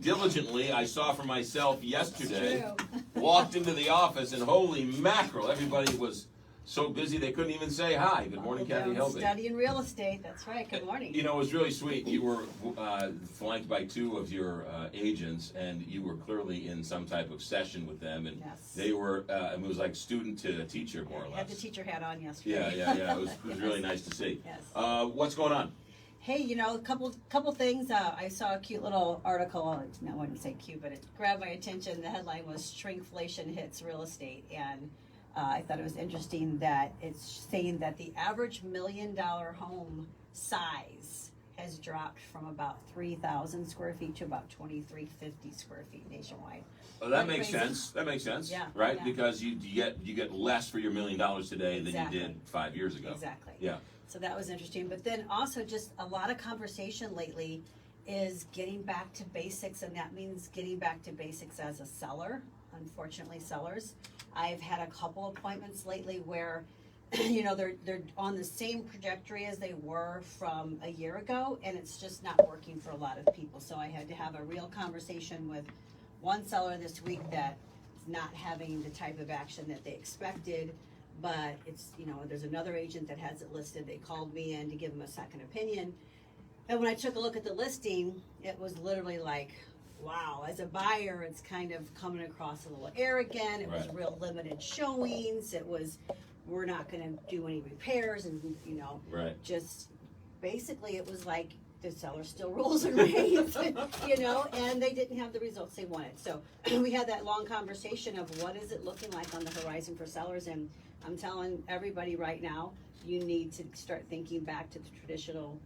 diligently, I saw for myself yesterday. True. Walked into the office and holy mackerel, everybody was so busy they couldn't even say hi. Good morning, Kathy Helbig. Studying real estate, that's right. Good morning. You know, it was really sweet. You were flanked by two of your agents, and you were clearly in some type of session with them, and Yes. they were. It was like student to teacher, more or less. Had the teacher hat on yesterday. Yeah. It was really nice to see. Yes. What's going on? Hey, you know, a couple things. I saw a cute little article. No, I wouldn't say cute, but it grabbed my attention. The headline was "Shrinkflation Hits Real Estate," and I thought it was interesting that it's saying that the average $1 million home size has dropped from about 3,000 square feet to about 2,350 square feet nationwide. Well, that makes sense. That makes sense. Yeah, Right? yeah. Because you get less for your $1 million today Exactly. than you did 5 years ago. Exactly. Yeah. So that was interesting. But then also just a lot of conversation lately is getting back to basics, and that means getting back to basics as a seller. Unfortunately, sellers. I've had a couple appointments lately where, you know, they're on the same trajectory as they were from a year ago, and it's just not working for a lot of people. So I had to have a real conversation with one seller this week that is not having the type of action that they expected. But it's, you know, there's another agent that has it listed. They called me in to give them a second opinion. And when I took a look at the listing, it was literally like, wow, as a buyer, it's kind of coming across a little arrogant. It was Right. real limited showings. It was, we're not going to do any repairs, and, you know, Right. just basically it was like the seller still rules and reigns, you know, and they didn't have the results they wanted. So we had that long conversation of what is it looking like on the horizon for sellers, and I'm telling everybody right now, you need to start thinking back to the traditional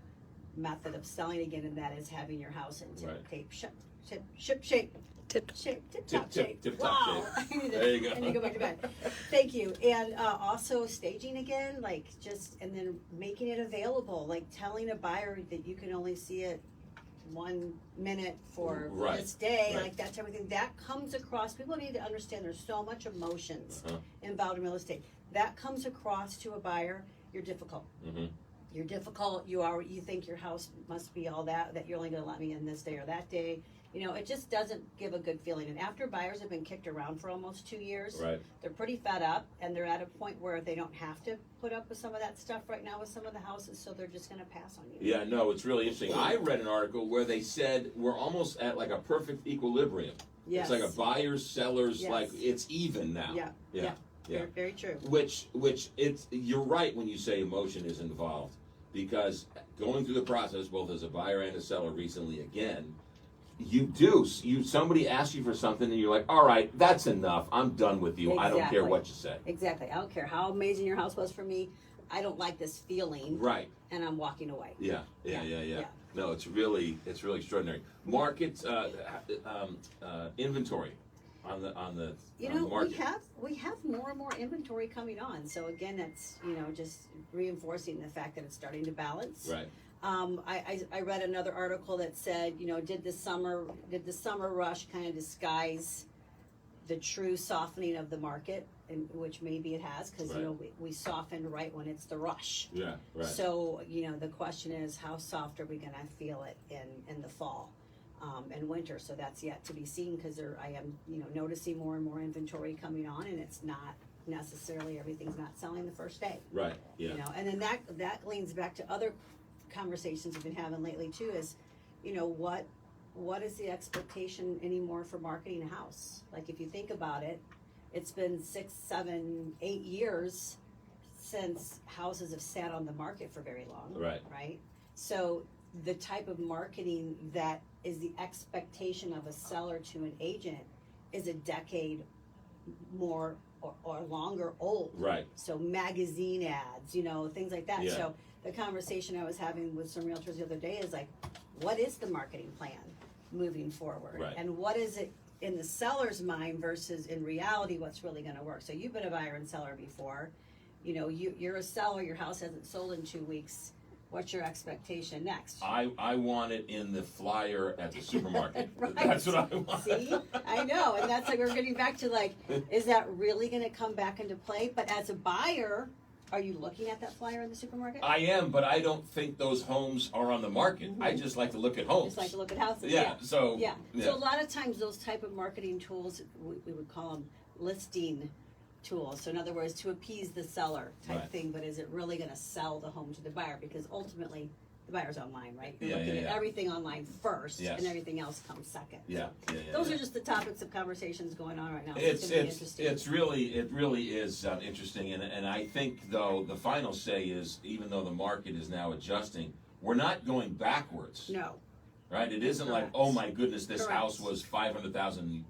method of selling again, and that is having your house in tip-top shape. Tip-top Wow. shape. There you go. I need to go back to bed. Thank you. And also staging again, like and then making it available, like telling a buyer that you can only see it 1 minute for Right. this day, Right. like that type of thing. That comes across. People need to understand there's so much emotions involved in real estate. That comes across to a buyer. You're difficult. Mm-hmm. You're difficult. You think your house must be all that you're only going to let me in this day or that day. You know, it just doesn't give a good feeling. And after buyers have been kicked around for almost 2 years, Right. they're pretty fed up, and they're at a point where they don't have to put up with some of that stuff right now with some of the houses, so they're just going to pass on you. Yeah, no, it's really interesting. I read an article where they said we're almost at like a perfect equilibrium. Yes. It's like a buyer's, seller's, Yes. like it's even now. Yeah. Very, very true. Which you're right when you say emotion is involved, because going through the process, both as a buyer and a seller recently again, somebody asks you for something and you're like, all right, that's enough. I'm done with you. I don't care Exactly. what you say. Exactly. I don't care how amazing your house was for me. I don't like this feeling. Right. And I'm walking away. Yeah. Yeah. No, it's really extraordinary. Market inventory on the You know, market. we have more and more inventory coming on. So again, that's, you know, just reinforcing the fact that it's starting to balance. Right. I read another article that said, you know, did the summer rush kind of disguise the true softening of the market, and which maybe it has, because you know we softened right when it's the rush. Yeah. Right. So you know the question is, how soft are we going to feel it in the fall and winter? So that's yet to be seen, because I am, you know, noticing more and more inventory coming on, and it's not necessarily everything's not selling the first day. Right. Yeah. You know, and then that leans back to other conversations we've been having lately too, is, you know, what is the expectation anymore for marketing a house? Like, if you think about it, it's been 6, 7, 8 years since houses have sat on the market for very long. Right. So the type of marketing that is the expectation of a seller to an agent is a decade more or longer old. Right. So magazine ads, you know, things like that. Yeah. So the conversation I was having with some realtors the other day is like, what is the marketing plan moving forward? Right. And what is it in the seller's mind versus in reality what's really going to work? So you've been a buyer and seller before. You know, you're a seller, your house hasn't sold in 2 weeks. What's your expectation next? I want it in the flyer at the supermarket. Right. That's what I want. See, I know, and that's like we're getting back to like, is that really going to come back into play? But as a buyer, Are you looking at that flyer in the supermarket? I am, but I don't think those homes are on the market. I just like to look at homes. Just like to look at houses. Yeah, so. Yeah. So a lot of times those type of marketing tools, we would call them listing tools. So in other words, to appease the seller type Right. thing, but is it really going to sell the home to the buyer? Because ultimately, the buyer's online, right? You're Yeah, looking yeah, at yeah. everything online first, Yes. and everything else comes second. Yeah, So yeah, yeah. those yeah. are just the topics of conversations going on right now. It's gonna be interesting. it really is interesting, and I think though the final say is, even though the market is now adjusting, we're not going backwards, No. right? It isn't like, Correct. oh my goodness, this Correct. house was 500,000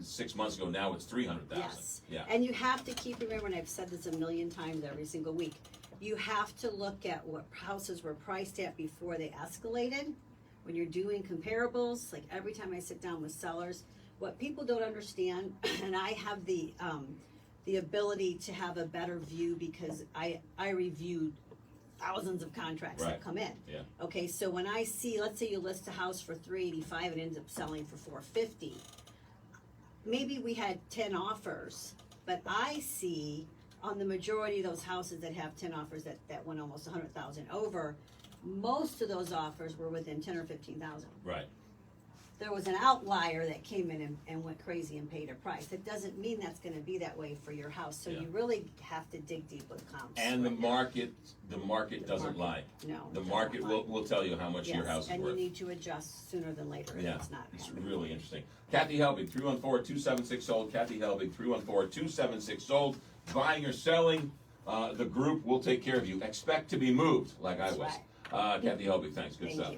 6 months ago, now it's 300,000. Yes. Yeah. And you have to keep remembering, I've said this a million times every single week, you have to look at what houses were priced at before they escalated. When you're doing comparables, like every time I sit down with sellers, what people don't understand, and I have the ability to have a better view because I reviewed thousands of contracts Right. that come in. Yeah. Okay, so when I see, let's say you list a house for $385 and ends up selling for $450, maybe we had 10 offers, but I see on the majority of those houses that have 10 offers that went almost 100,000 over, most of those offers were within 10 or 15,000. Right. There was an outlier that came in and went crazy and paid a price. It doesn't mean that's gonna be that way for your house, so Yeah. you really have to dig deep with comps. And the right now. market doesn't lie. No. The it doesn't market lie. will tell you how much your Yes, house is and worth. you need to adjust sooner than later if Yeah, it's not it's happening. really interesting. Kathy Helbig, 314-276-SOLD. Kathy Helbig, 314-276-SOLD. Buying or selling, the group will take care of you. Expect to be moved, like I That's was. right. Kathy Helbig, thanks. Good Thank stuff. you.